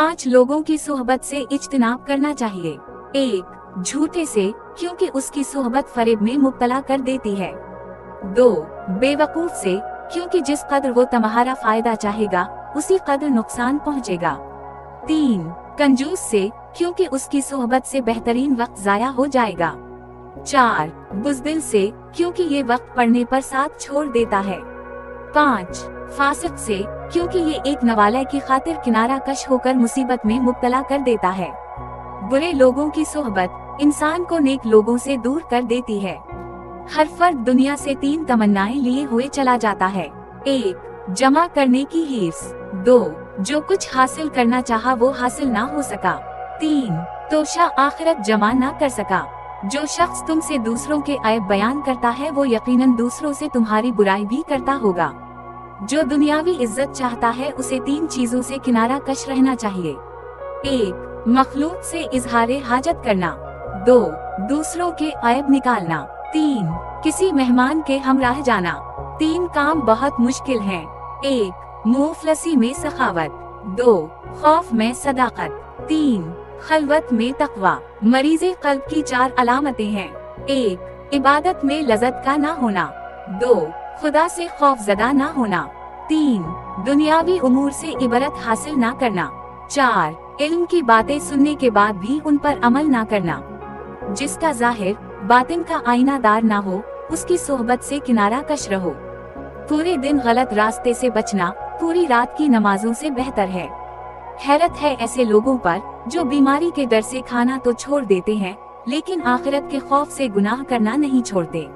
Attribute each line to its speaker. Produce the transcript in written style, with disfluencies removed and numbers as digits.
Speaker 1: 5 लोगों की सोहबत से इज्तिनाब करना चाहिए। 1 झूठे से, क्योंकि उसकी सोहबत फरेब में मुब्तला कर देती है। 2 बेवकूफ से, क्योंकि जिस कदर वो तुम्हारा फायदा चाहेगा उसी कदर नुकसान पहुंचेगा। 3 कंजूस से, क्योंकि उसकी सोहबत से बेहतरीन वक्त जाया हो जाएगा। 4 बुज़दिल से, क्योंकि ये वक्त पड़ने पर साथ छोड़ देता है। 5 फासिक से, क्योंकि ये एक नवाले की खातिर किनारा कश होकर मुसीबत में मुब्तला कर देता है। बुरे लोगों की सोहबत इंसान को नेक लोगों से दूर कर देती है। हर फर्द दुनिया से 3 तमन्नाएं लिए हुए चला जाता है। 1 जमा करने की हिर्स। 2 जो कुछ हासिल करना चाहा वो हासिल ना हो सका। 3 तोशा आखिरत जमा ना कर सका। जो शख्स तुमसे दूसरों के ऐब बयान करता है वो यकीनन दूसरों से तुम्हारी बुराई भी करता होगा। जो दुनियावी इज्जत चाहता है उसे 3 चीजों से किनारा कश रहना चाहिए। 1 मखलूक से इजहारे हाजत करना। 2 दूसरों के ऐब निकालना। 3 किसी मेहमान के हमराह जाना। 3 काम बहुत मुश्किल हैं। 1 मुफलसी में सखावत। 2 खौफ में सदाकत। 3 खलवत में तकवा। मरीज़े कल्ब की 4 अलामतें हैं। 1 इबादत में लज़्ज़त का ना होना। 2 खुदा से खौफजदा ना होना। 3 दुनियावी उमूर से इबरत हासिल ना करना। 4 इल्म की बातें सुनने के बाद भी उन पर अमल ना करना। जिसका जाहिर बातिन का आईनादार ना हो उसकी सोहबत से किनारा कश रहो। पूरे दिन गलत रास्ते से बचना पूरी रात की नमाजों से बेहतर है। हैरत है ऐसे लोगों पर जो बीमारी के डर से खाना तो छोड़ देते हैं लेकिन आखिरत के खौफ से गुनाह करना नहीं छोड़ते।